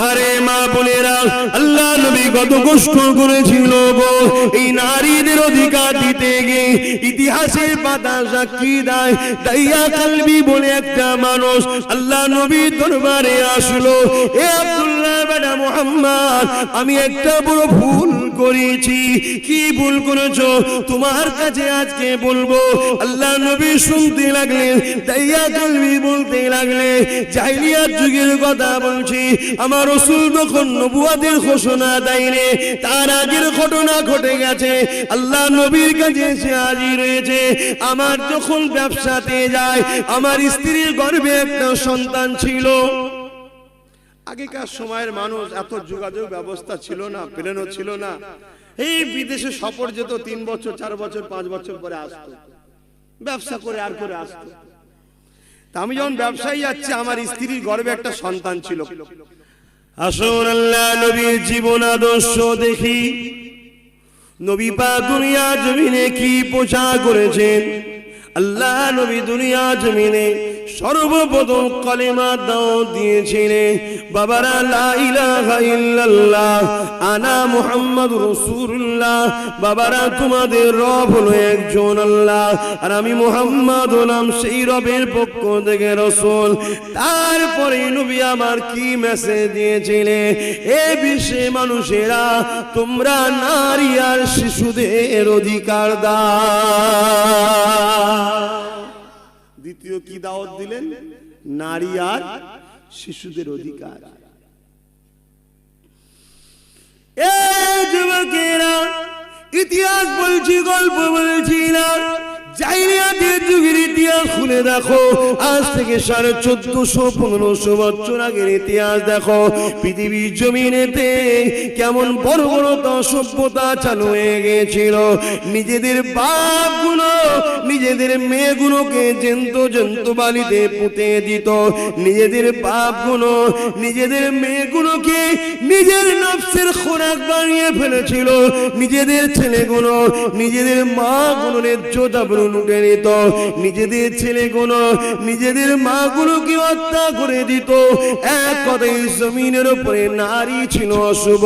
আরে মা বোনেরা, আল্লাহ নবী কত কষ্ট করেছিল গো এই নারীদের অধিকার দিতে গিয়ে। ইতিহাসের পাতা সাক্ষী দেয়, দাইয়া কালবি বলে একটা মানুষ আল্লাহ নবীর দরবারে আসলো। এ আব্দুল্লাহ বেটা মুহাম্মদ, আমি একটা বড় ভুল করেছি। কি ভুল করেছো তোমার কাছে আজকে বলবো। আল্লাহ নবী শুনতে লাগলেন, দাইয়া কালবি বলতে লাগলেন, জাহিলিয়াত যুগের কথা বলছি। আমার রাসূল যখন নবুয়তের ঘোষণা দেয়নি, তার আগের ঘটনা ঘটে গেছে। আল্লাহ নবীর কাছে এসে হাজির হয়েছে। আমার যখন ব্যবসাতে যায়, আমার স্ত্রীর গর্ভে একটা সন্তান ছিল। আগেকার সময়ের মানুষ এত যোগাযোগ ব্যবস্থা ছিল না, প্লেনও ছিল না। এই বিদেশে সফর যেত 3 বছর 4 বছর 5 বছর পরে আসতো, ব্যবসা করে আর করে আসতো। তা আমি যখন ব্যবসায় যাচ্ছি, আমার স্ত্রীর গর্ভে একটা সন্তান ছিল। আসুন আল্লাহ নবীর জীবন আদর্শ দেখি। নবী পাক দুনিয়া জমিনে কি পোশাক করেছেন। আল্লাহ নবী দুনিয়া জমিনে সর্বপ্রথম কালেমা দাওয়াত দিয়েছিলেন। বাবারা, লা ইলাহা ইল্লাল্লাহ আনা মুহাম্মাদুর রাসূলুল্লাহ। বাবারা, তোমাদের রব হলো একজন আল্লাহ, আর আমি মুহাম্মদ হলাম সেই রবের পক্ষ থেকে রাসূল। তারপরে নবী আমার কি মেসেজ দিয়েছিলেন, এ বিশ্বে মানুষেরা তোমরা নারী আর শিশুদের অধিকার দাও। দ্বিতীয় কি দাওয়াত দিলেন, নারী আর শিশুদের অধিকার। এই যুবকেরা, ইতিহাস বলছি, গল্প বলছি না। জাহিলিয়াতের যুগের ইতিহাস খুলে দেখো। আজ থেকে 1450-1500 বছর আগের ইতিহাস দেখো। পৃথিবীর জমিনেতে কেমন বড় বড় সভ্যতা চালু হয়ে গিয়েছিল। নিজেদের বাপগুলো নিজেদের মেয়েগুলোকে জ্যান্ত বালিতে পুঁতে দিত। নিজেদের বাপগুলো নিজেদের মেয়েগুলোকে নিজের নফসের খোরাক বানিয়ে ফেলেছিল। নিজেদের ছেলেগুলো নিজেদের মাগুলোর ইজ্জত লুটে নিত। নিজেদের ছেলেগুলো নিজেদের মাগুলোকে হত্যা করে দিত। এক কথায় জমিনের উপরে নারী ছিল অশুভ।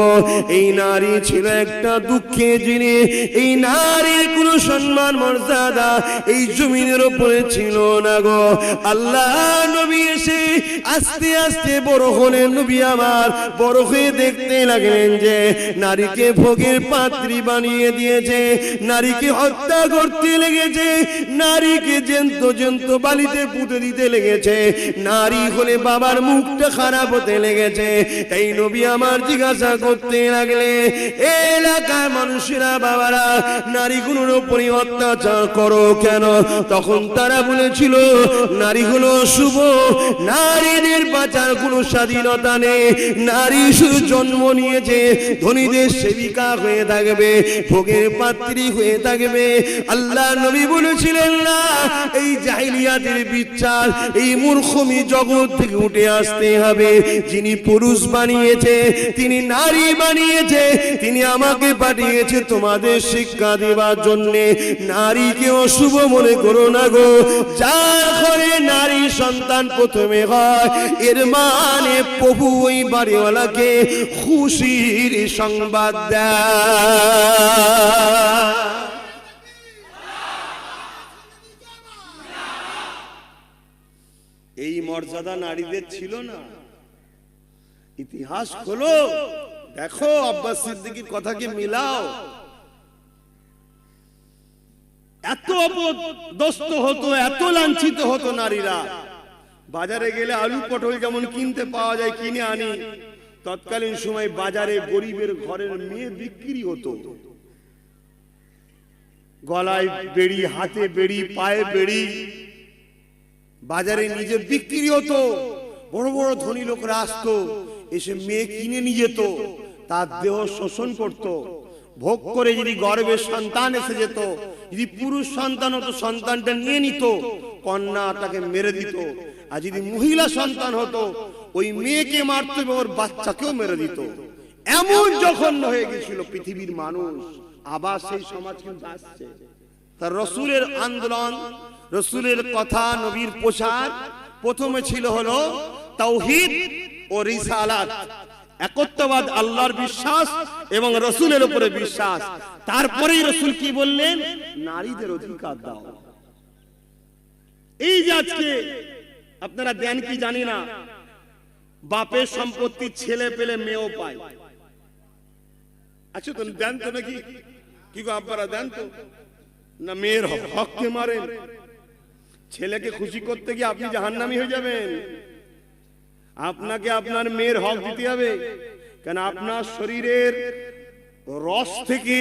এই নারী ছিল একটা দুঃখের জিনিস। এই নারীর কোনো সম্মান মর্যাদা এই জমিনের উপরে ছিল না গো। আল্লাহ নবী এসে আস্তে আস্তে বড় হলেন। নবী আমার বড় হয়ে দেখতে লাগলেন যে নারীকে ভোগের পাত্রী বানিয়ে দিয়েছে, নারীকে হত্যা করতে লেগেছে, নারীকে জ্যান্ত বালিতে পুঁতে দিতে লেগেছে। নারী হলে বাবার মুখটা খারাপ হতে লেগেছে। তাই নবী আমার জিজ্ঞাসা করতে লাগলে, এলাকার মানুষেরা বাবারা নারীগুলোর উপরে অত্যাচার করো কেন? তখন তারা বলেছিল নারী হলো শুভ, নারীদের বাঁচার কোনো স্বাধীনতা নেই। নারী শুধু জন্ম নিয়েছে, ধনীদের সেবিকা হয়ে থাকবে, ভোগের পাত্রী হয়ে থাকবে। আল্লাহ নবী বলেছিলেন না, এই জাহিলিয়াতের বিচার, এই মূর্খমি জগৎ থেকে উঠে আসতে হবে। যিনি পুরুষ বানিয়েছে, তিনি নারী বানিয়েছে, তিনি আমাকে পাঠিয়েছে তোমাদের শিক্ষা দেওয়ার জন্য। নারীকে অশুভ মনে করো না গো। যার ঘরে নারী সন্তান প্রথমে হয়, এর মানে প্রভু ওই বাড়িওয়ালাকে খুশির সংবাদ দেয়। এই মর্যাদা নারীদের ছিল না। ইতিহাস খোলো, দেখো, আব্বাস সিদ্দিকীর কথাকে মিলাও। এত অপদস্থ হতো, এত লাঞ্ছিত হতো নারীরা। বাজারে গেলে আলু পটল যেমন কিনতে পাওয়া যায় কিনে আনি, তৎকালীন সময় বাজারে গরিবের ঘরের মেয়ে বিক্রি হতো। গলায় বেড়ি, হাতে বেড়ি, পায়ে বেড়ি, বাজারে নিজে বিক্রি হতো। বড় বড় ধনী লোকরা আসতো, এসে মেয়ে কিনে নিয়ে যেত, তার দেহ শোষণ করত, ভোগ করে যদি গর্ভের সন্তান এসে যেত, যদি পুরুষ সন্তান হতো সন্তানটা নিয়ে নিত, কন্যাটাকে মেরে দিত। আর যদি মহিলা সন্তান হতো ওই মেয়েকে মারত এবং ওর বাচ্চাকেও মেরে দিত। এমন জঘন্য হয়ে গেছিল পৃথিবীর মানুষ। আবার সেই সমাজ কিন্তু আসছে। তার রাসূলের আন্দোলন, রাসূলের কথা, নবীর পোশাক প্রথমে ছিল হলো তাওহীদ ও রিসালাত। একত্ববাদ, আল্লাহর বিশ্বাস এবং রসুলের উপরে বিশ্বাস। তারপরেই রসুল কি বললেন? নারীদের অধিকার দাও। এই যে আজকে আপনারা দেন কি জানি না, বাপের সম্পত্তি ছেলে পেলে মেয়েও পায়। আচ্ছা তো দেন তো নাকি? কি গো আব্বারা দেন তো না? মেয়ের হককে মারেন। ছেলেকে খুশি করতে গিয়ে আপনি জাহান্নামী হয়ে যাবেন। আপনাকে আপনার মেয়ের হক দিতে হবে, কেন আপনার শরীরের রস থেকে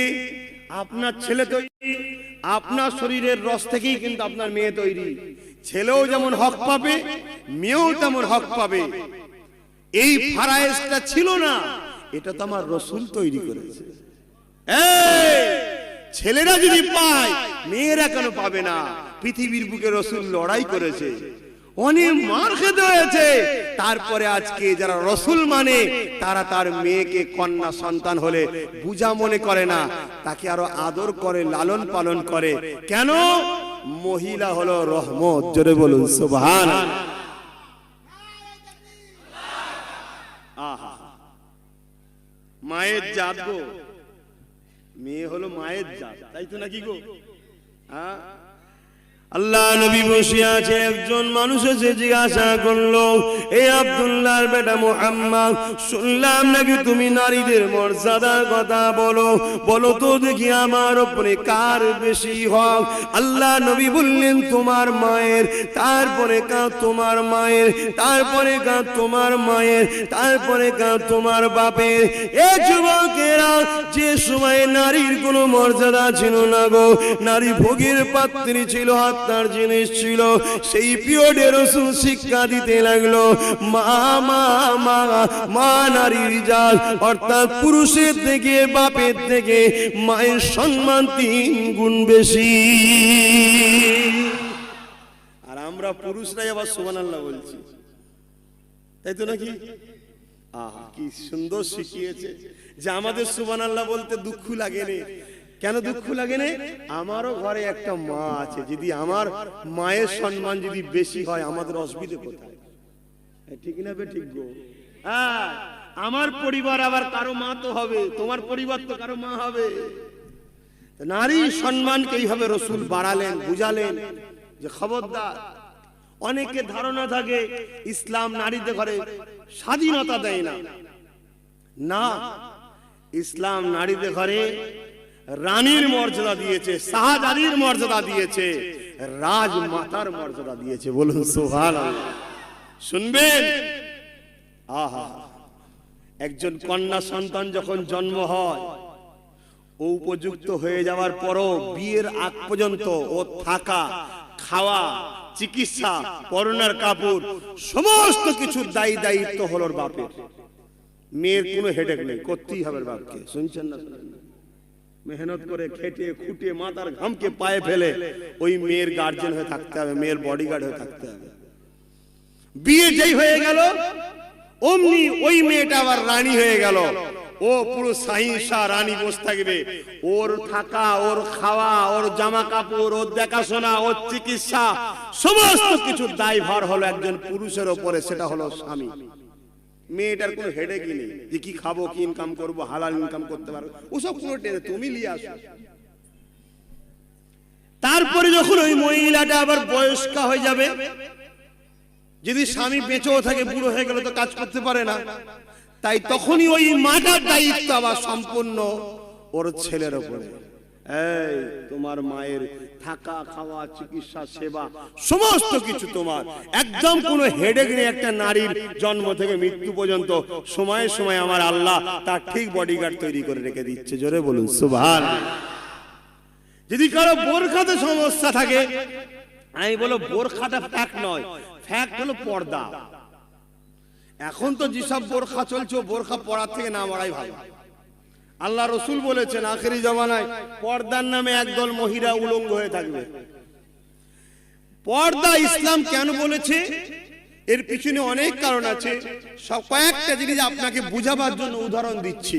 আপনার ছেলে তৈরি, আপনার শরীরের রস থেকেই কিন্তু আপনার মেয়ে তৈরি। ছেলেও যেমন হক পাবে, মেয়েও তেমন হক পাবে। এই ফারায়েজটা ছিল না, এটা তো আমার রসুল তৈরি করেছে। ছেলেরা যদি পায়, মেয়েরা কেন পাবে না? পৃথিবীর বুকে রসুল লড়াই করেছে, অনেক মার খেতে হয়েছে। তারপরে আজকে যারা রসুল মানে, তারা তার মেয়েকে কন্যা সন্তান হলে বুঝা মনে করে না, তাকে আরো আদর করে, লালন পালন করে। কেন? মহিলা হলো রহমত। জোরে বলুন সুবহানাল্লাহ। আহা, মায়ের জাত গো, মেয়ে হলো মায়ের জাত, তাই তো নাকি গো? হ্যাঁ, আল্লাহ নবী বসে আছে, একজন মানুষ এসে জিজ্ঞাসা করলো, এ আব্দুল্লাহর বেটা মুহাম্মদ, শুনলাম নাকি তুমি নারীদের মর্যাদার কথা বলো, বলো তো দেখি আমার উপরে কার বেশি হক? আল্লাহ নবী বললেন তোমার মায়ের, তারপরে কার তোমার মায়ের, তারপরে কার তোমার মায়ের, তারপরে কার তোমার বাপের। এ যুবকেরা, যে সময়ে নারীর কোনো মর্যাদা ছিল না গো, নারী ভোগের পাত্রী ছিল, তার জিনিস ছিল, সেই পিরিয়ডে রাসূল শিক্ষা দিতে লাগলো, মা মা মা মা নারীর জাত, অর্থাৎ পুরুষের থেকে, বাপের থেকে মায়ের সম্মান 3 গুণ বেশি। আর আমরা পুরুষরাই আবার সুবহানাল্লাহ বলছি, তাই তো নাকি? আহা, কি সুন্দর শিখিয়েছে যে আমাদের সুবহানাল্লাহ বলতে দুঃখ লাগে না। কেন দুঃখ লাগে না? আমারও ঘরে একটা মা আছে, যদি আমার মায়ের সম্মান যদি বেশি হয়, আমাদের অসুবিধা কোথায়? ঠিক না বে ঠিক গো? হ্যাঁ, আমার পরিবার আবার কারো মা তো হবে, তোমার পরিবার তো কারো মা হবে। নারী সম্মানকে এইভাবে রাসূল বাড়ালেন, বুঝালেন যে খবরদার। অনেকে ধারণা থাকে ইসলাম নারীদের ঘরে স্বাধীনতা দেয় না। না, ইসলাম নারীদের ঘরে রানীর মর্যাদা দিয়েছে, শাহজাদির মর্যাদা দিয়েছে, রাজমাতার মর্যাদা দিয়েছে। বলুন সুবহানাল্লাহ। শুনবেন, আহা, একজন কন্যা সন্তান যখন জন্ম হয়, ও উপযুক্ত হয়ে যাওয়ার পরও বিয়ের আগ পর্যন্ত ও থাকা, খাওয়া, চিকিৎসা, পরনার কাপড়, সমস্ত কিছুর দায়িত্ব হলো বাপের। মেয়ের কোনো হেডেক নেই, করতেই হবে বাপকে। শুনছেন না? মেহনত করে খেটে খুঁটে মাথার ঘামকে পায়ে ফেলে ওই মেয়ের গার্জেন হয়ে থাকতে হবে, মেয়ের বডিগার্ড হয়ে থাকতে হবে। বিয়ে যেই হয়ে গেল, অমনি ওই মেয়েটা আবার রানী হয়ে গেল। ও পুরো শাহিনশাহ রানী বসে থাকবে। ওর থাকা, ওর খাওয়া, ওর জামা কাপড়, ওর দেখাশোনা, ওর চিকিৎসা, সমস্ত কিছুর দায়ভার হলো একজন পুরুষের ওপরে, সেটা হলো স্বামী। মেয়েটার কোনো হেডেকই নেই যে কি খাবো, কি ইনকাম করবো, হালাল ইনকাম করতে পারবো, ওসব পুরো টেনে তুমি নিয়ে আসো। তারপরে যখন ওই মহিলাটা আবার বয়স্কা হয়ে যাবে, যদি স্বামী বেঁচেও থাকে, বুড়ো হয়ে গেলে তো কাজ করতে পারে না, তাই তখনই ওই মাটার দায়িত্ব আবার সম্পূর্ণ ওর ছেলের উপরে। এই তোমার মায়ের থাকা, খাওয়া, চিকিৎসা, সেবা, সমস্ত কিছু তোমার। একদম কোনো হেডেক নেই একটা নারীর জন্ম থেকে মৃত্যু পর্যন্ত। সময়ে সময়ে আমার আল্লাহ তার ঠিক বডিগার্ড তৈরি করে রেখে দিচ্ছে। জোরে বলুন সুবহানাল্লাহ। যদি কারো বোরখাতে সমস্যা থাকে, আমি বলো বোরখাটা ফ্যাক্ট নয়, ফ্যাক্ট হলো পর্দা। এখন তো যেসব বোরখা চলছে, বোরখা পরার থেকে না পরাই ভালো। আল্লাহ রসুল বলেছেন আখেরি জামানায় পর্দার নামে একদল মহিলা উলঙ্গ হয়ে থাকবে। পর্দা ইসলাম কেন বলেছে, এর পিছনে অনেক কারণ আছে। সব কয়েকটা জিনিস আপনাকে বুঝাবার জন্য উদাহরণ দিচ্ছি।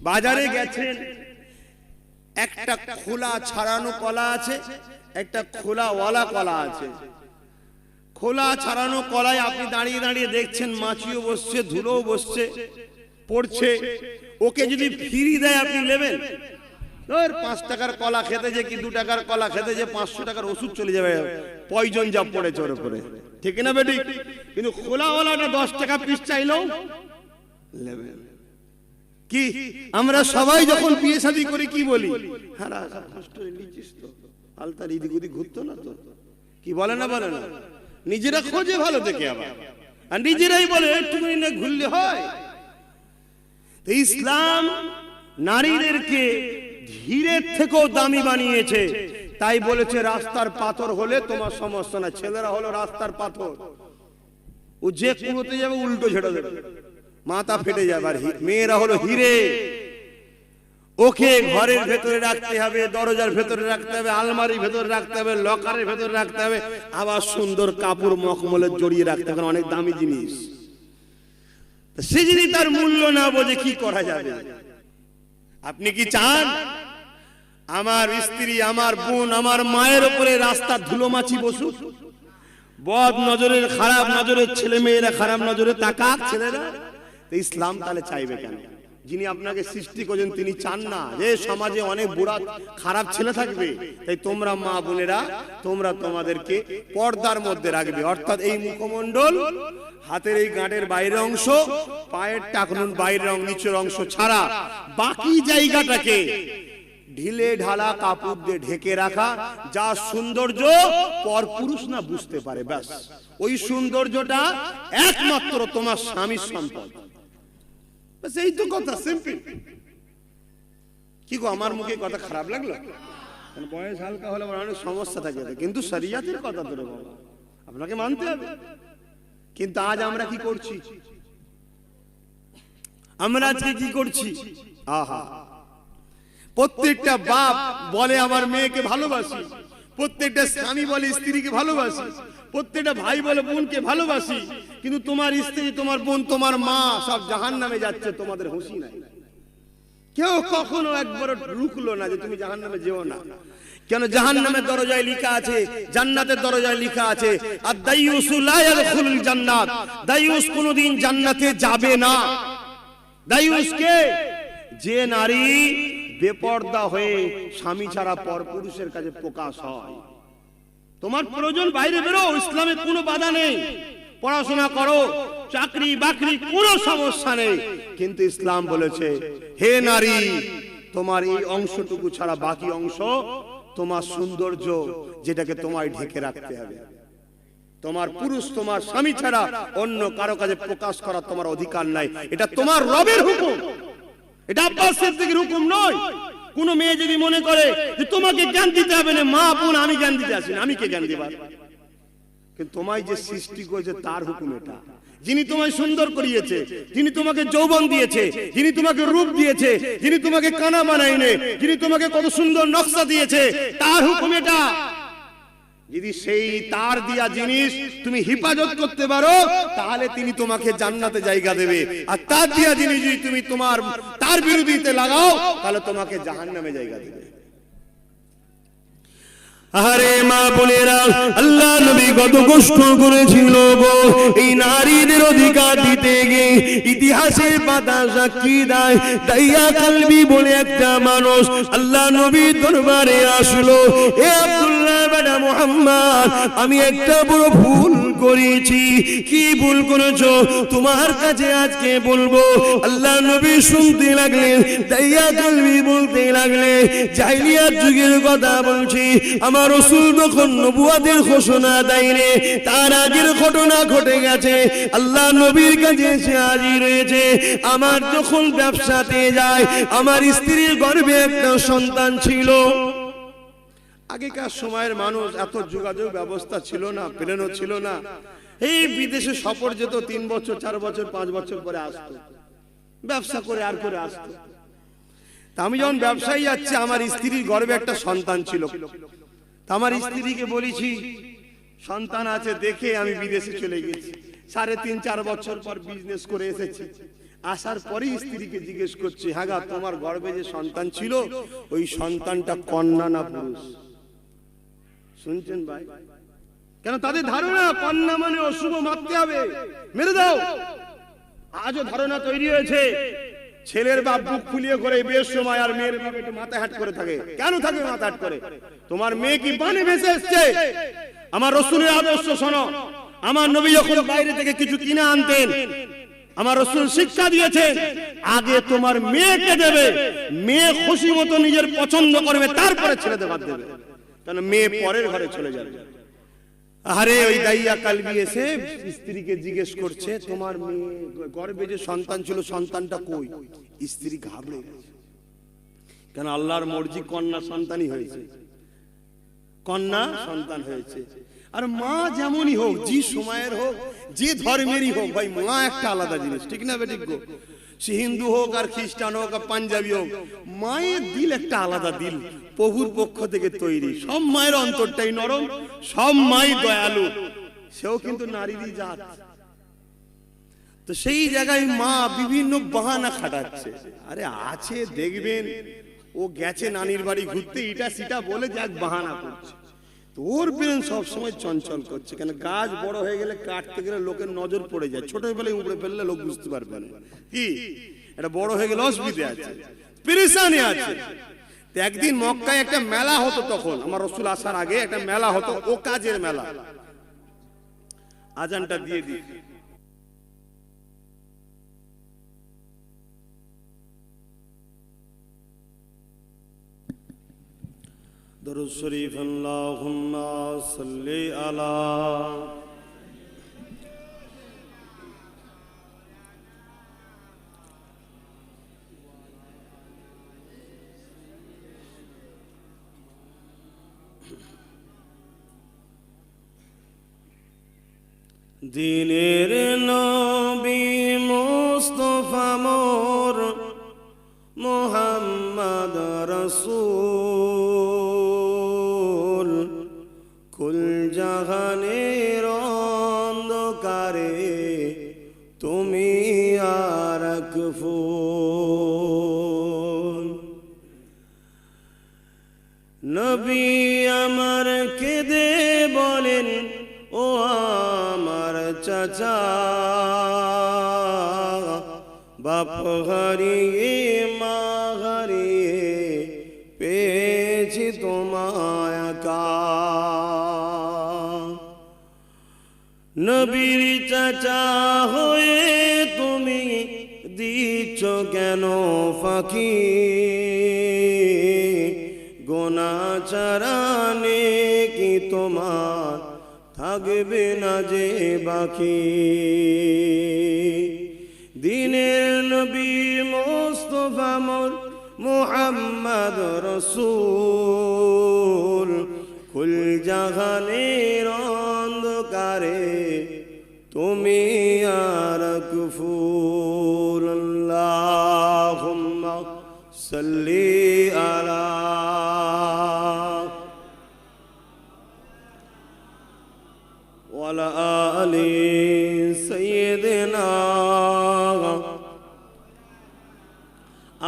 বাজারে গেছেন, একটা খোলা ছাড়ানো কলা আছে, একটা খোলাওয়ালা কলা আছে। খোলা ছাড়ানো কলায় আপনি দাঁড়িয়ে দাঁড়িয়ে দেখছেন মাছিও বসছে, ধুলোও বসছে, পড়ছে, ওকে যদি ফ্রি দেয় আপনি নেবেন? ধর 5 টাকার কলা খেতে যে কি 2 টাকার কলা খেতে যে 500 টাকার ওষুধ চলে যাবে, পয়জন যা পড়েছে ওর উপরে, ঠিক না বেটি? কিন্তু খোলাওয়ালাটা 10 টাকা পিস চাইলেও নেবেন। কি আমরা সবাই যখন বিয়ে শাদী করি কি বলি? হ্যাঁ কষ্ট নিচ্ছিস তো, আলতার এদিক ওদিক ঘুরতো না তো, কি বলে না বলে না? নিজেরা খোঁজে ভালো দেখে আবার, আর নিজেরাই বলে একটুখানি না ঘুরলে হয়। তো ইসলাম নারীদেরকে হীরের থেকেও দামি বানিয়েছে, তাই বলেছে রাস্তার পাথর হলে তোমার সমস্যা না। ছেলেরা হলো রাস্তার পাথর, ও যে কুয়োতে যাবে উল্টো ঝেড়ে দেবে, মাথা ফেটে যাবে। আর মেয়েরা হলো হিরে, ওকে ঘরের ভেতরে রাখতে হবে, দরজার ভেতরে রাখতে হবে, আলমারির ভেতরে রাখতে হবে, লকারের ভেতরে রাখতে হবে, আবার সুন্দর কাপড় মখমলে জড়িয়ে রাখতে হবে, অনেক দামি জিনিস। সে যদি তার মূল্য না বোঝে কি করা যাবে? আপনি কি চান আমার স্ত্রী, আমার বোন, আমার মায়ের উপরে রাস্তা ধুলোমাছি বসুক? বদ নজরের, খারাপ নজরের ছেলে মেয়েরা খারাপ নজরে তাকাক ছেলেরা? ইসলাম তাহলে চাইবে কেন? যিনি আপনাকে সৃষ্টি করেছেন তিনি চান না যে সমাজে অনেক বুড়া খারাপ ছেলে থাকবে? তাই তোমরা মা বোনেরা, তোমরা তোমাদেরকে পর্দার মধ্যে রাখবে, অর্থাৎ এই মুখমণ্ডল, হাতের এই গাঁটের বাইরের অংশ, পায়ের টাকনুন বাইরের নিচের অংশ ছাড়া বাকি জায়গাটাকে ঢিলে ঢালা কাপড় দিয়ে ঢেকে রাখা, যা সৌন্দর্য পরপুরুষ না বুঝতে পারে, ব্যাস ওই সৌন্দর্যটা একমাত্র তোমার স্বামীর সম্পদ। এই তো কথা, সিম্পল। কি গো, আমার মুখে কথা খারাপ লাগলো? বয়স হালকা হলে অনেক সমস্যা থাকে, কিন্তু শরিয়াতের কথা তো বাবা আপনাকে মানতে হবে। কিন্তু আজ আমরা কি করছি? আমরা আজকে কি করছি? আহা, প্রত্যেকটা বাপ বলে আমার মেয়েকে ভালোবাসি, প্রত্যেকটা স্বামী বলে স্ত্রীকে ভালোবাসি, প্রত্যেকটা ভাই বলে বোনকে ভালোবাসি, কিন্তু তোমার স্ত্রী, তোমার বোন, তোমার মা সব জাহান্নামে যাচ্ছে, তোমাদের হুঁশি নাই। কেউ কখনো একবার রুকলো না যে তুমি জাহান্নামে যেও না। কেন? জাহান্নামের দরজায় লেখা আছে, জান্নাতের দরজায় লেখা আছে আদ-দাইয়ুসু লা ইয়াদখুলুল জান্নাত, দাইয়ুস কোনদিন জান্নাতে যাবে না। দাইয়ুস কে? যে নারী বেপর্দা হয়ে স্বামী ছাড়া পরপুরুষের কাছে প্রকাশ হয়। তোমার প্রয়োজন বাইরে বেরো, ইসলামে কোনো বাধা নেই, পড়াশোনা করো, চাকরি বাকরি কোনো সমস্যা নেই, কিন্তু ইসলাম বলেছে হে নারী, তোমার এই অংশটুকু ছাড়া বাকি অংশ তোমার সৌন্দর্য, যেটাকে তোমায় ঢেকে রাখতে হবে। তোমার পুরুষ, তোমার স্বামী ছাড়া অন্য কারো কাছে প্রকাশ করার তোমার অধিকার নাই। এটা তোমার রবের হুকুম, এটা আব্বাস সিদ্দিকের হুকুম নয়। কোন মেয়ে যদি মনে করে যে তোমাকে জ্ঞান দিতে হবে না, মা বোন আমি জ্ঞান দিতে আসি না, আমি কে জ্ঞান দিবার? কিন্তু তোমায় যে সৃষ্টি করেছে তার হুকুম এটা। যিনি তোমায় সুন্দর করিয়েছে, যিনি তোমাকে যৌবন দিয়েছে, যিনি তোমাকে রূপ দিয়েছে, যিনি তোমাকে কানা বানাইনে, যিনি তোমাকে কত সুন্দর নকশা দিয়েছে, তার হুকুম এটা। যদি সেই তার দিয়া জিনিস তুমি হিফাজত করতে পারো, তাহলে তিনি তোমাকে জান্নাতে জায়গা দেবে। আর তার দিয়া জিনিস যদি তুমি তার বিরোধিতে লাগাও, তাহলে তোমাকে জাহান্নামে জায়গা দেবে। আরে মা বোনেরা, আল্লাহ নবী কত কষ্ট করেছিল গো এই নারীদের অধিকার দিতে গিয়ে। ইতিহাসের পাতা সাক্ষী দেয়, দাইয়া কালবি বলে একটা মানুষ আল্লাহ নবীর দরবারে আসলো। হে আব্দুল্লাহ বেটা মুহাম্মদ, আমি একটা বড় ভুল করেছি। কি ভুল করেছো? তোমার কাছে আজকে বলবো। আল্লাহ নবী শুনতে লাগলেন, দাইয়া কালবি বলতে লাগলেন, জাহিলিয়াত যুগের কথা বলছি। আমার রাসূল যখন নবুয়তের ঘোষণা দেয়নি, তার আগের ঘটনা ঘটে গেছে। আল্লাহ নবীর কাছে এসে হাজির হয়েছে। আমার যখন ব্যবসাতে যায়, আমার স্ত্রীর গর্ভে একটা সন্তান ছিল। আগেকার সময়ের মানুষ এত যোগাযোগ ব্যবস্থা ছিল না, প্লেনও ছিল না। এই বিদেশে সফর যেত 3 বছর 4 বছর 5 বছর পরে আসতো, ব্যবসা করে আর করে আসতো। তা আমি যখন ব্যবসায়ী যাচ্ছি, আমার স্ত্রীর গর্ভে একটা সন্তান ছিল। আমার স্ত্রীকে বলেছি সন্তান আছে দেখে আমি বিদেশে চলে গেছি। 3.5-4 বছর পর বিজনেস করে এসেছি। আসার পরে স্ত্রীকে জিজ্ঞেস করছি, হ্যাঁ গা, তোমার গর্ভে যে সন্তান ছিল, ওই সন্তানটা কন্যা না পুরুষ? শুনছেন ভাই? কেন তাদের ধারণা কন্যা মানে অশুভ, মারতে হবে, মেরে দাও। আজও ধারণা তৈরি হয়েছে ছেলের বাপ বুক ফুলিয়ে করে বিয়ের সময় আর মেয়ের বাপ একটু মাথা হাট করে থাকে। কেন থাকে মাথা হাট করে? তোমার মেয়ে কি পানে ভেসে এসছে? আমার রাসূলের আদর্শ শোনো। আমার নবী যখন বাইরে থেকে কিছু কিনে আনতেন, আমার রাসূল শিক্ষা দিয়েছেন আগে তোমার মেয়েকে দেবে, মেয়ে খুশি মতো নিজের পছন্দ করবে, তারপরে ছেলেদের বাদ দেবে, কারণ মেয়ে পরের ঘরে চলে যাবে। আরে ওই দাইয়া কালবি এসে স্ত্রীকে জিজ্ঞেস করছে, তোমার মেয়ে গর্ভে যে সন্তান ছিল সন্তানটা কই? স্ত্রী ঘাবড়ে গেছে, কেন আল্লাহর মর্জি কন্যা সন্তানই হয়েছে, কন্যা সন্তান হয়েছে। আর মা যেমনই হোক, যে সময়ের হোক, যে ধর্মেরই হোক, ভাই মা একটা আলাদা জিনিস, ঠিক না বেঠিক গো? সে হিন্দু হোক আর খ্রিস্টান হোক আর পাঞ্জাবি হোক, মায়ের দিল একটা আলাদা দিল, প্রভুর পক্ষ থেকে তৈরি। সব মায়ের অন্তরটাই নরম, সব মাই দয়ালু, সেও কিন্তু নারীরই জাত। তো সেই জায়গায় মা বিভিন্ন বাহানা খাটাচ্ছে। আরে আছে দেখবেন, ও গেছে নানির বাড়ি ঘুরতে, ইটা সিটা বলে যাক বাহানা করছে। তোর ব্রেন সবসময় চঞ্চল করছে, কেন গাছ বড় হয়ে গেলে কাটতে গেলে লোকের নজর পড়ে যায়, ছোটবেলায় উপড়ে ফেললে লোক বুঝতে পারবে না। কি এটা বড় হয়ে গেলে অসুবিধা আছে, পেরেশানি আছে। একদিন মক্কায় একটা মেলা হতো, তখন আমার রাসূল আসার আগে একটা মেলা হতো, ও কাজের মেলা। আজানটা দিয়ে দিই। দরুদ শরীফ আল্লাহুম্মা সাল্লি আলা দিনের নবী মুস্তাফা মোর মুহাম্মদ রাসূল, কুল জাহানের অন্ধকারে তুমি আর এক ফুল। নবী আমার কেঁদে বলেন, ও আমার চাচা, বাপ হারিয়ে মা হারিয়ে পেয়েছি তোমায় একা। নবীর চাচা হয়ে তুমি দিচ্ছ কেন ফাঁকি? গোনা চারানে কি তোমার থাকবে না যে বাকি? দিনের নবী মুস্তাফা মোর মুহাম্মদ রাসূল, কুল জাহানের অন্ধকারে তুমি আর এক ফুল। আল্লাহুম্মা সাল্লি আলা ওয়ালা আলি সাইয়্যিদিনা।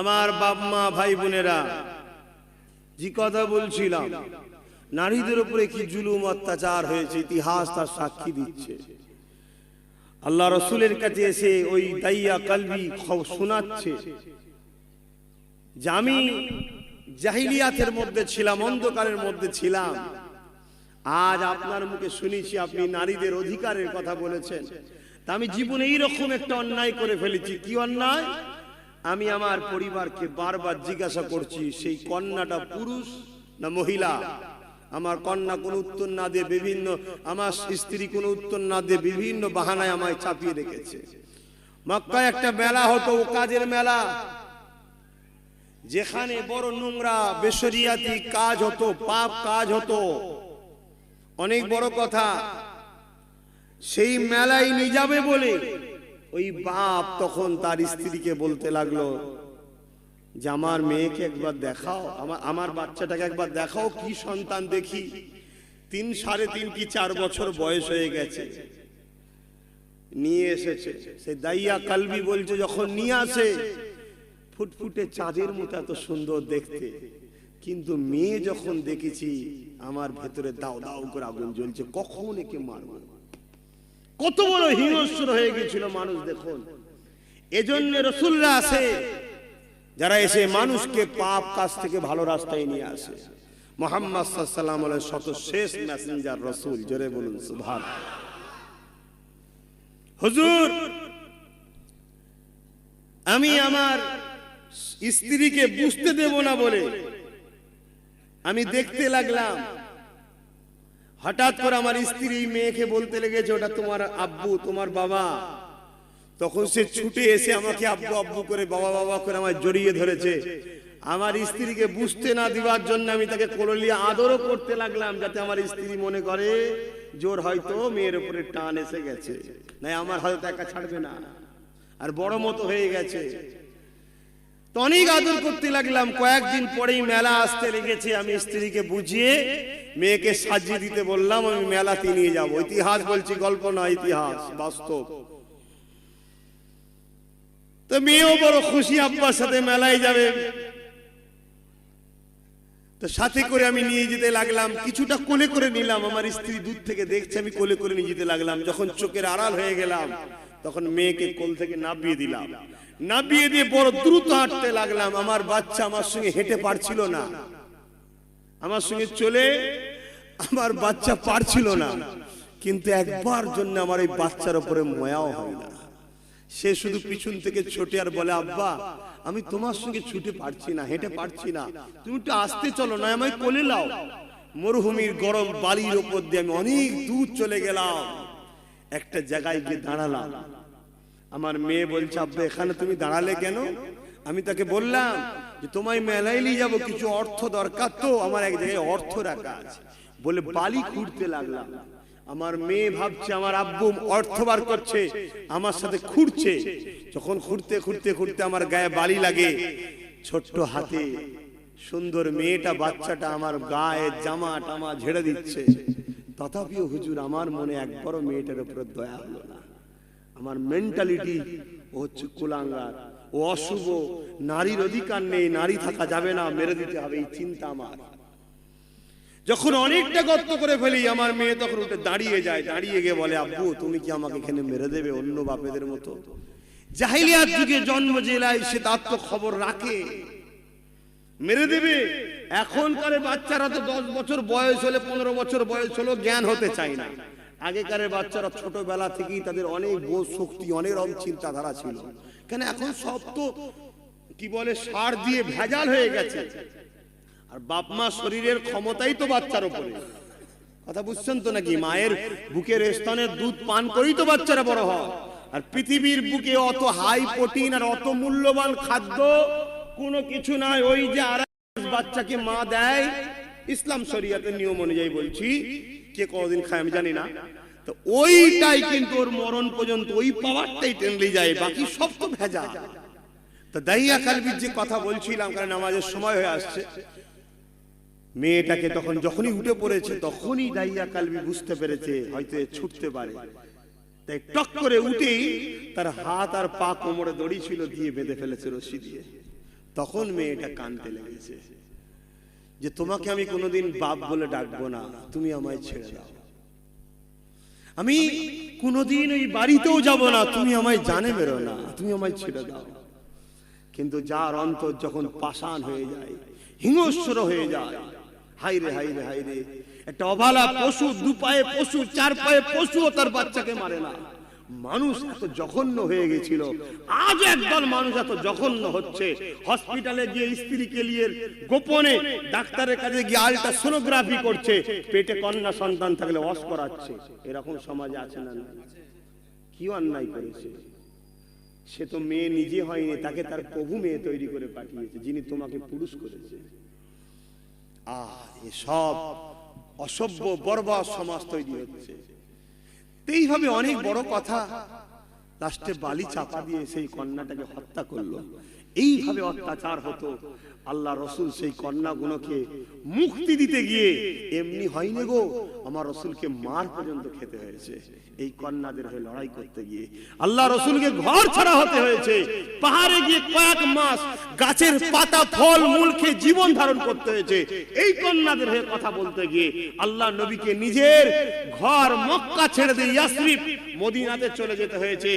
আমার বাপ মা ভাই বোনেরা, যে কথা বলছিলাম, নারীদের উপরে কি জুলুম অত্যাচার হয়েছে, ইতিহাস তার সাক্ষী দিচ্ছে। আল্লাহ রাসূলের কাছে এসে ওই দাইয়া কালবি শোনাচ্ছে যে আমি জাহিলিয়াতের মধ্যে ছিলাম, অন্ধকারের মধ্যে ছিলাম, আজ আপনার মুখে শুনেছি আপনি নারীদের অধিকারের কথা বলেছেন। তা আমি জীবনে এইরকম একটা অন্যায় করে ফেলেছি। কি অন্যায়? আমি আমার পরিবারকে বারবার জিজ্ঞাসা করছি সেই কন্যাটা পুরুষ না মহিলা। আমার কন্যা কোনো উত্তর না দিয়ে বিভিন্ন, আমার স্ত্রী কোনো উত্তর না দিয়ে বিভিন্ন বাহানায় আমায় চাপিয়ে রেখেছে। মক্কায় একটা মেলা হতো, ও কাজের মেলা, যেখানে বড় নোংরা বেশরিয়াতি কাজ হতো, পাপ কাজ হতো, অনেক বড় কথা। সেই মেলায় নিয়ে যাবে বলে ওই বাপ তখন তার স্ত্রীকে বলতে লাগলো যে আমার মেয়েকে একবার দেখাও, আমার বাচ্চাটাকে একবার দেখাও, কি সন্তান দেখি। 3, 3.5 কি 4 বছর বয়স হয়ে গেছে। নিয়ে এসেছে। সে দাইয়া কালবি বলছে যখন নিয়ে আসে, ফুটফুটে চাঁদের মতো এত সুন্দর দেখতে, কিন্তু মেয়ে যখন দেখেছি আমার ভেতরে দাও দাও করে আগুন জ্বলছে, কখন একে মারবো। কত বড় হিংস্র হয়ে গেছিল মানুষ। দেখুন এজন্য রাসূলরা আছে যারা এসে মানুষকে পাপ কাজ থেকে ভালো রাস্তায় নিয়ে আসে। মুহাম্মদ সাল্লাল্লাহু আলাইহি ওয়াসাল্লাম হলেন সর্বশেষ মেসেঞ্জার রাসূল। জোরে বলুন সুবহানাল্লাহ। হুজুর, আমি আমার স্ত্রীকে বুঝতে দেব না বলে আমি দেখতে লাগলাম। হঠাৎ করে আমার স্ত্রী মেয়েকে বলতে লেগেছে, ওটা তোমার আব্বু, তোমার বাবা। তখন সে ছুটে এসে আমাকে আব্বু আব্বু করে, বাবা বাবা করে আমায় জড়িয়ে ধরেছে। আমার স্ত্রীকে বুঝতে না দিবার জন্য আমি তাকে কোলে নিয়ে আদরও করতে লাগলাম, যাতে আমার স্ত্রী মনে করে জোর হয়তো মেয়ের উপরে টান এসে গেছে, নাই আমার হয়তো একা ছাড়বে না, আর বড় মতো হয়ে গেছে। তো অনেক আদর করতে লাগলাম। কয়েকদিন পরেই মেলা আসতে লেগেছে। আমি স্ত্রীকে বুঝিয়ে মেয়েকে সাজিয়ে দিতে বললাম, আমি মেলাতে নিয়ে যাব। ইতিহাস বলছি, গল্প না, ইতিহাস বাস্তব। তো মেয়েও বড় খুশি, আব্বার সাথে মেলায় যাবে। তো সাথে করে আমি নিয়ে যেতে লাগলাম, কিছুটা কোলে করে নিলাম। আমার স্ত্রী দূর থেকে দেখছে আমি কোলে করে নিয়ে যেতে লাগলাম। যখন চোখের আড়াল হয়ে গেলাম, তখন মেয়েকে কোল থেকে নামিয়ে দিলাম। নামিয়ে দিয়ে বড় দ্রুত হাঁটতে লাগলাম। আমার বাচ্চা আমার সঙ্গে হেঁটে পারছিল না, আমার সঙ্গে চলে আমার বাচ্চা পারছিল না। কিন্তু একবার জন্য আমার এই বাচ্চার উপরে মায়াও হয় না। সে শুধু পিছন থেকে ছোটে আর বলে, আব্বা আমি তোমার সঙ্গে ছুটে পারছি না, হেঁটে পারছি না, তুমি একটু আসতে চলো না, আমায় কোলে নাও। মরুভূমির গরম বালির উপর দিয়ে আমি অনেক দূর চলে গেলাম। একটা জায়গায় গিয়ে দাঁড়ালাম। আমার মেয়ে বলছে, আব্বা এখানে তুমি দাঁড়ালে কেন? আমি তাকে বললাম যে তোমায় মেলায় নিয়ে যাবো, কিছু অর্থ দরকার, তো আমার এক জায়গায় অর্থ রাখা আছে। বলে বালি খুঁড়তে লাগলাম। আমার মেয়ে ভাবছে আমার আব্বু অর্থ বার করছে, আমার সাথে খুঁড়ছে। যখন খুঁড়তে খুঁড়তে খুঁড়তে আমার গায়ে বালি লাগে, ছোট্ট হাতে সুন্দর মেয়েটা, বাচ্চাটা আমার গায়ে জামা টামা ঝেড়ে দিচ্ছে। তথাপিও হুজুর আমার মনে একবারও মেয়েটার উপরে দয়া হলো না। আমার মেন্টালিটি ও হচ্ছে কুলাঙ্গার, ও অশুভ, নারীর অধিকার নেই, নারী থাকা যাবে না, মেরে দিতে হবে, এই চিন্তা আমার। যখন অনেকটা গর্ত করে ফেলি, আমার মেয়ে তখন উঠে দাঁড়িয়ে যায়। দাঁড়িয়ে গিয়ে বলে, আব্বু তুমি কি আমাকে এখানে মেরে দেবে অন্য বাপেদের মতো? জাহিলিয়াত যুগে জন্ম জেলায় সে তার তো খবর রাখে, মেরে দেবে। এখনকার বাচ্চারা তো 10 বছর বয়স হলে, 15 বছর বয়স হলো জ্ঞান হতে চায় না। আগেকার বাচ্চারা ছোটবেলা থেকেই তাদের অনেক বোধ শক্তি, অনেক রকম চিন্তাধারা ছিল। কেন এখন সব তো কি বলে সার দিয়ে ভেজাল হয়ে গেছে। আর বাপ মা শরীরের ক্ষমতাই তো বাচ্চার উপরে। কথা বুঝছেন তো নাকি? মায়ের বুকের স্তনের দুধ পান করেই তো বাচ্চারা বড় হয়। আর পৃথিবীর বুকে অত হাই প্রোটিন আর অত মূল্যবান খাদ্য কোনো কিছু নাই। ওই যে 2.5 মাস বাচ্চাকে মা দেয়, ইসলাম শরিয়াতের নিয়ম অনুযায়ী বলছি, কে কতদিন খায় আমি জানি না, তো ওইটাই কিন্তু ওর মরণ পর্যন্ত ওই পাওয়ারটাই টেনে যায়, বাকি সব তো ভেজা। তো দাইয়া কালবির যে কথা বলছিলাম, কারণ নামাজের সময় হয়ে আসছে, মেয়েটাকে তখন যখনই উঠে পড়েছে, তখনই দাইয়া কালবি বুঝতে পেরেছে হয়তো ছুটতে পারে। তাই টক করে উঠেই তার হাত আর পা কোমরে দড়ি ছিল দিয়ে বেঁধে ফেলেছে রশি দিয়ে। তখন মেয়েটা কাঁদতে লেগেছে যে তোমাকে আমি কোনোদিন বাপ বলে ডাকবো না, তুমি আমায় ছেড়ে দাও। আমি কোনোদিন ওই বাড়িতেও যাব না, তুমি আমায় জানে বেরো না, তুমি আমায় ছেড়ে দাও। কিন্তু যার অন্তর যখন পাষাণ হয়ে যায়, হিংস্র হয়ে যায়, হাইরে হাইরে হাইরে, একটা অভালা পশু, 2 পায়ে পশু, 4 পায়ে পশু তার বাচ্চাকে মারে না। মানুষ এত জঘন্য হয়ে গেছিল, আজ একদল মানুষ এত জঘন্য হচ্ছে। হসপিটালে গিয়ে স্ত্রীকে নিয়ে গোপনে ডাক্তারের কাছে গিয়ে আল্ট্রাসোনোগ্রাফি করছে, পেটে কন্যা সন্তান থাকলে ওয়াশ করাচ্ছে। এরকম সমাজে আছে না? কি অন্যায় করেছে? সে তো মেয়ে নিজে হয়নি, তাকে তার প্রভু মেয়ে তৈরি করে পাঠিয়েছে, যিনি তোমাকে পুরুষ করেছে। এসব অসভ্য বর্বর সমাজ তৈরি হচ্ছে। এইভাবে অনেক বড় কথা, লাস্টে বালি চাপা দিয়ে সেই কন্যাটাকে হত্যা করলো। এইভাবে অত্যাচার হতো। আল্লাহ রসুল সেই কন্যাগুলোকে মুক্তি দিতে গিয়ে এমনি হয়নি গো, আমার রসুলকে মার পর্যন্ত খেতে হয়েছে এই কন্যাদের হয়ে লড়াই করতে গিয়ে। আল্লাহ রসুলকে ঘর ছাড়া হতে হয়েছে, পাহাড়ে গিয়ে কয়েক মাস গাছের পাতা ফল মূল খেয়ে জীবন ধারণ করতে হয়েছে এই কন্যাদের হয়ে কথা বলতে গিয়ে। আল্লাহ নবীকে নিজের ঘর মক্কা ছেড়ে দিয়ে ইয়াসরিব মদিনাতে চলে যেতে হয়েছে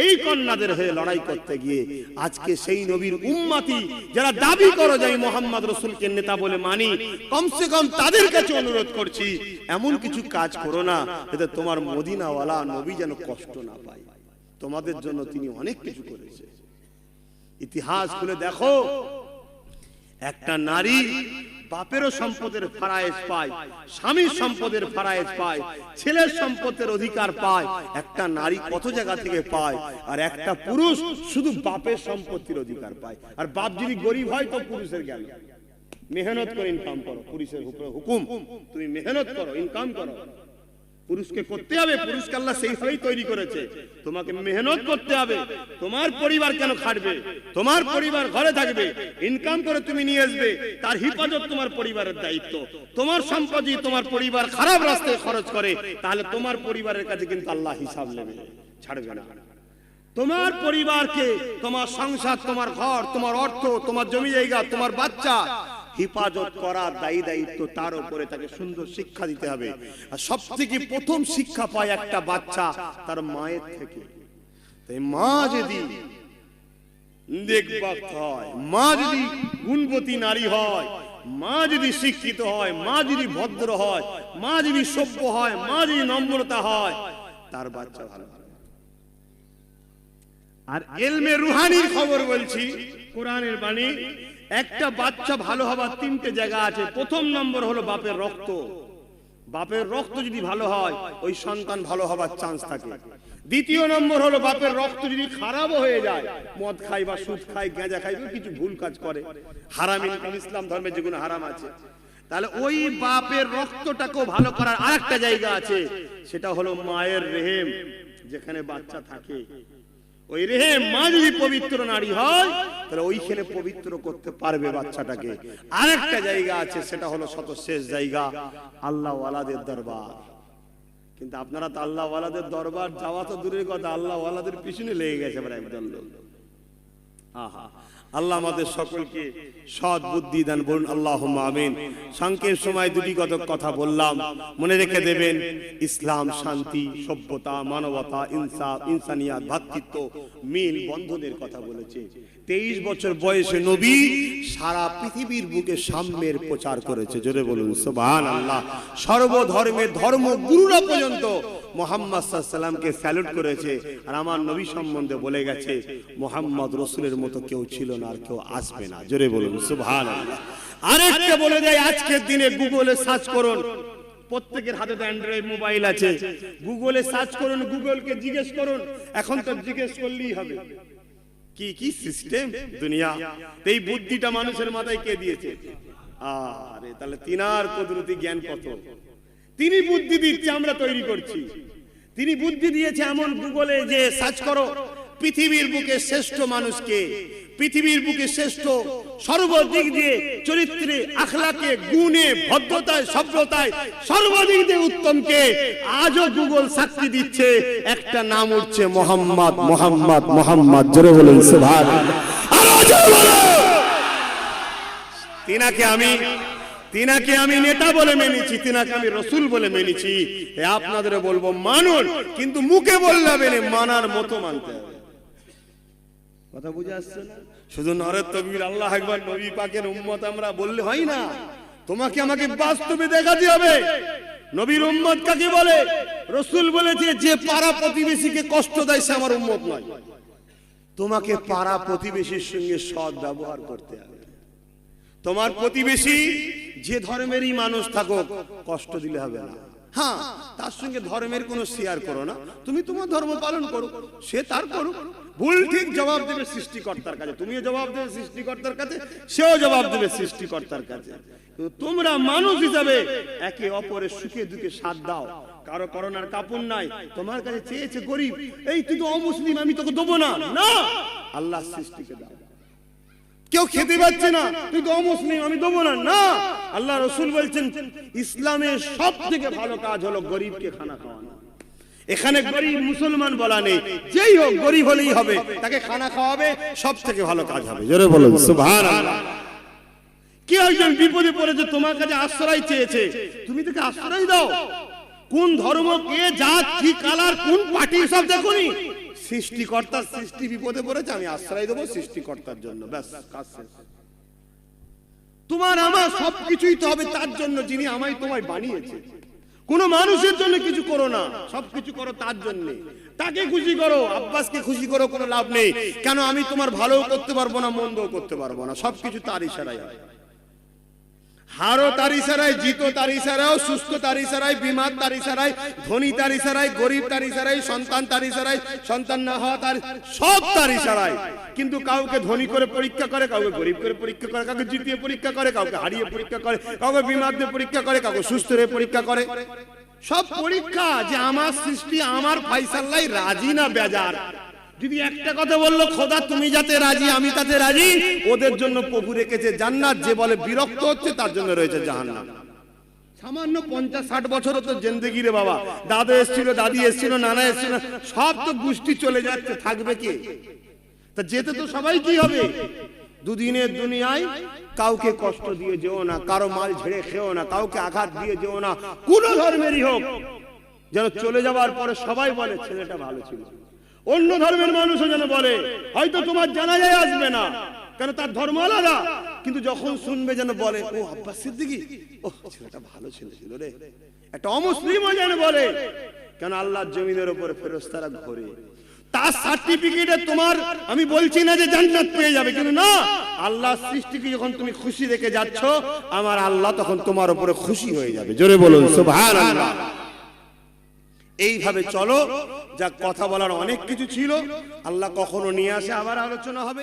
এই কন্যাদের হয়ে লড়াই করতে গিয়ে আজকে সেই নবীর উম্মতি যারা দাবি করো যে মোহাম্মদ রসুলকে নেতা বলে মানি, কমসে কম তাদের কাছে অনুরোধ করছি এমন কিছু কাজ করো না যাতে তোমার মদিনাওয়ালা নবী যেন কষ্ট না পায়। তোমাদের জন্য তিনি অনেক কিছু করেছে। ইতিহাস খুলে দেখো, একটা নারী বাপেরও সম্পদের ফারায়েজ পায়, স্বামীর সম্পদের ফারায়েজ পায়, ছেলের সম্পদের অধিকার পায়। একটা নারী কত জায়গা থেকে পায়, আর একটা পুরুষ শুধু বাপের সম্পত্তির অধিকার পায়। আর বাপ যদি গরিব হয় তো পুরুষের গেল, মেহনত করে ইনকাম করো, পুরুষের হুকুম তুমি মেহনত করো, ইনকাম করো। পুরুষকে করতে হবে, পুরুষকে আল্লাহ সেইভাবেই তৈরি করেছে, তোমাকে মেহনত করতে হবে। তোমার পরিবার কেন খাটবে? তোমার পরিবার ঘরে থাকবে, ইনকাম করে তুমি নিয়ে আসবে, তার হিফাজত তোমার পরিবারের দায়িত্ব। তোমার সম্পত্তি তোমার পরিবার খারাপ রাস্তায় খরচ করে, তাহলে তোমার পরিবারের কাছে কিন্তু আল্লাহ হিসাব নেবে, ছাড়বে না। তোমার পরিবারকে, তোমার সংসার, তোমার ঘর, তোমার অর্থ, তোমার জমি জায়গা, তোমার বাচ্চা হিফাজত করার দায়িত্ব তার উপরে, তাকে সুন্দর শিক্ষা দিতে হবে। আর সবথেকে প্রথম শিক্ষা পায় একটা বাচ্চা তার মায়ের থেকে। তাই মা যদি নেকবাক্ত হয়, মা যদি গুণবতী নারী হয়, মা যদি শিক্ষিত হয়, মা যদি ভদ্র হয়, মা যদি সভ্য হয়, মা যদি নম্রতা হয়, তার বাচ্চা ভালো হবে। আর ইলমে রুহানির খবর বলছি, কোরআনের বাণী, একটা বাচ্চা ভালো হবার তিনটে জায়গা আছে। প্রথম নম্বর হলো বাপের রক্ত। বাপের রক্ত যদি ভালো হয় ওই সন্তান ভালো হবার চান্স থাকে। দ্বিতীয় নম্বর হলো বাপের রক্ত যদি খারাপও হয়ে যায়, মদ খায় বা সুদ খায়, গাঁজা খায়, কিছু ভুল কাজ করে, হারাম ইনকাম, ইসলাম ধর্মে যেগুলো হারাম আছে, তাহলে ওই বাপের রক্তটাকেও ভালো করার আরেকটা জায়গা আছে, সেটা হলো মায়ের রেহেম, যেখানে বাচ্চা থাকে। ওই রেহেম মা যদি পবিত্র নারী হয় তাহলে ওইখানে পবিত্র করতে পারবে বাচ্চাটাকে। আরেকটা জায়গা আছে, সেটা হলো সর্বশেষ জায়গা, আল্লাহ ওয়ালাদের দরবার। কিন্তু আপনারা তো আল্লাহ ওয়ালাদের দরবার যাওয়া তো দূরের কথা, আল্লাহ ওয়ালাদের পিছনে লেগে গেছে আবার একদল লোক। আহা, আল্লাহ আমাদের সকলকে সৎ বুদ্ধি দান, বলুন আল্লাহুম্মা আমিন। সংক্ষেপ সময় দুটি কথা বললাম, মনে রেখে দেবেন। ইসলাম শান্তি, সভ্যতা, মানবতা, ইনসাফ, ইনসানিয়াত, ভ্রাতৃত্ব, মিল, বন্ধনের কথা বলেছে। 23 বছর বয়সে নবী সারা পৃথিবীর বুকে সাম্যের প্রচার করেছে, জোরে বলুন সুবহানাল্লাহ। সর্বধর্মের ধর্মগুরুরা পর্যন্ত মুহাম্মদ সাল্লাল্লাহু আলাইহি সাল্লামকে স্যালুট করেছে, আর আমার নবী সম্বন্ধে বলে গেছে মুহাম্মদ রাসূলের মতো কেউ ছিল না আর কেউ আসবে না, জোরে বলুন সুবহানাল্লাহ। আরেকটা বলে দেয়, আজকের দিনে গুগলে সার্চ করুন, প্রত্যেকের হাতে তো অ্যান্ড্রয়েড মোবাইল আছে, গুগলে সার্চ করুন, গুগলকে জিজ্ঞেস করুন, এখন তো জিজ্ঞেস করলেই হবে কি কি সিস্টেম দুনিয়া। এই বুদ্ধিটা মানুষের মাথায় কে দিয়েছে? আরে তাহলে তিনার কুদরতি জ্ঞান কত, তিনি বুদ্ধি দিচ্ছে, আমরা তৈরি করছি। তিনি বুদ্ধি দিয়েছে এমন, গুগলে যে সার্চ করো পৃথিবীর বুকে শ্রেষ্ঠ মানুষকে, পৃথিবীর বুকে শ্রেষ্ঠ সর্বদিক দিয়ে চরিত্রে, আখলাকে, গুণে, ভদ্রতায়, সভ্যতায় সর্বদিক দিয়ে উত্তমকে আজও গুগল সাক্ষী দিচ্ছে, একটা নাম উঠছে মোহাম্মদ, মোহাম্মদ, মোহাম্মদ, জোরে বলুন সুবহানাল্লাহ। আরো জোরে বলো। তিনাকে আমি নেতা বলে মেনেছি, তিনাকে আমি রসুল বলে মেনেছি। আপনাদের বলবো মানুন, কিন্তু মুখে বললে হবে না, মানার মতো মানতে হবে। কথা বুঝে আসছে না? শুধু নারে তাকবীর, আল্লাহু আকবার, নবী পাকের উম্মত আমরা বললে হয় না, তোমাকে আমাকে বাস্তবে দেখাতে হবে। নবীর উম্মত কাকে বলে? রসুল বলেছে যে পাড়া প্রতিবেশীকে কষ্ট দেয় সে আমার উম্মত নয়। তোমাকে পাড়া প্রতিবেশীর সঙ্গে সৎ ব্যবহার করতে হবে। তোমার প্রতিবেশী যে ধর্মেরই মানুষ থাকুক, কষ্ট দিলে হবে না। হ্যাঁ, তার সঙ্গে ধর্মের কোনো শেয়ার করো না, তুমি তোমার ধর্ম পালন করো, সে তার করুক। ভুল ঠিক জবাব দেবে সৃষ্টিকর্তার কাছে, তুমিও জবাব দেবে সৃষ্টিকর্তার কাছে, সেও জবাব দেবে সৃষ্টিকর্তার কাছে। তোমরা মানুষ হিসাবে একে অপরের সুখে দুঃখে সাথ দাও। কারো করোনার কাপড় নাই, তোমার কাছে চেয়েছে গরিব, এই তুই তো অমুসলিম, আমি তোকে দেবো না, না, আল্লাহ সৃষ্টিকে দাও। কেউ খেতে পাচ্ছে না, তুই তো অমুসলিম, আমি দেবো না, না, আল্লাহ রসুল বলছেন ইসলামের সব থেকে ভালো কাজ হলো গরিবকে খানা খাওয়ানো। এখানে গরিব মুসলমান বলা নেই, যেই হোক গরিব হলেই হবে, তাকে খানা খাওয়াবে, সব থেকে ভালো কাজ হবে, জোরে বলুন সুবহানাল্লাহ। কি একজন বিপদে পড়েছে, তোমার কাছে আশ্রয় চেয়েছে, তুমি তাকে আশ্রয় দাও। কোন ধর্ম, কে জাত, কি কালার, কোন পার্টি, সব দেখুনি, সৃষ্টিকর্তার সৃষ্টি বিপদে পড়েছে, আমি আশ্রয় দেবো সৃষ্টিকর্তার জন্য, ব্যাস কাজ শেষ। তোমার আমার সবকিছুই তো হবে তার জন্য যিনি আমায় তোমায় বানিয়েছে। কোনো মানুষের জন্য কিছু করো না, সবকিছু করো তার জন্য। তাকে খুশি করো, আব্বাসকে খুশি করো, কোনো লাভ নেই। কেন? আমি তোমার ভালোও করতে পারবো না, মন্দও করতে পারবো না, সবকিছু তার ইশারায় হয়। হারও তার ইশারায়, জিতো তার ইশারায়, সুস্থ তার ইশারায়, বিমার তার ইশারায়, ধনী তার ইশারায়, গরিব তার ইশারায়, সন্তান তার ইশারায়, সন্তান না হওয়া তার, সব তার ইশারায়। কিন্তু কাউকে ধনী করে পরীক্ষা করে, কাউকে গরিব করে পরীক্ষা করে, কাউকে জিতিয়ে পরীক্ষা করে, কাউকে হারিয়ে পরীক্ষা করে, কাউকে বিমার দিয়ে পরীক্ষা করে, কাউকে সুস্থ হয়ে পরীক্ষা করে। সব পরীক্ষা যে আমার সৃষ্টি, আমার ফাইসাল্লাই রাজি না বেজার। যদি একটা কথা বললো, খোদা তুমি যাতে রাজি আমি তাতে রাজি, ওদের জন্য প্রভু রেখেছে জান্নাত। যে বলে বিরক্ত হচ্ছে তার জন্য রয়েছে জাহান্নাম। সামান্য 50-60 বছর তো জিন্দেগি রে বাবা। দাদা এসেছিল, দাদি এসেছিল, নানা এসেছিল, সব তো গোষ্ঠী চলে যাচ্ছে, থাকবে কে? তা যেতে তো সবাই কি হবে? দুদিনের দুনিয়ায় কাউকে কষ্ট দিয়ে যেও না, কারো মাল ঝেড়ে খেও না, কাউকে আঘাত দিয়ে যেও না, কোন ধর্মেরই হোক, যেন চলে যাওয়ার পরে সবাই বলে ছেলেটা ভালো ছিল। অন্য ধর্মের মানুষও যেন বলে, হয়তো তোমার জানাজায় আসবে না, কেন তার ধর্ম আলাদা, কিন্তু যখন শুনবে যেন বলে, ও আব্বাস সিদ্দিকী, ও ছেলেটা ভালো ছিল রে। একটা অমুসলিমও যেন বলে, কেন আল্লাহর জমিনের উপরে ফেরেশতারা ঘোরে। তার সার্টিফিকেটে তোমার, আমি বলছি না যে জান্নাত পেয়ে যাবে, কিন্তু না, আল্লাহর সৃষ্টিকে যখন তুমি খুশি রেখে যাচ্ছ, আমার আল্লাহ তখন তোমার উপরে খুশি হয়ে যাবে। জোরে বলুন সুবহানাল্লাহ। এইভাবে চলো। যা কথা বলার অনেক কিছু ছিল, আল্লাহ কখনো নিয়ে আসে, আবার আলোচনা হবে।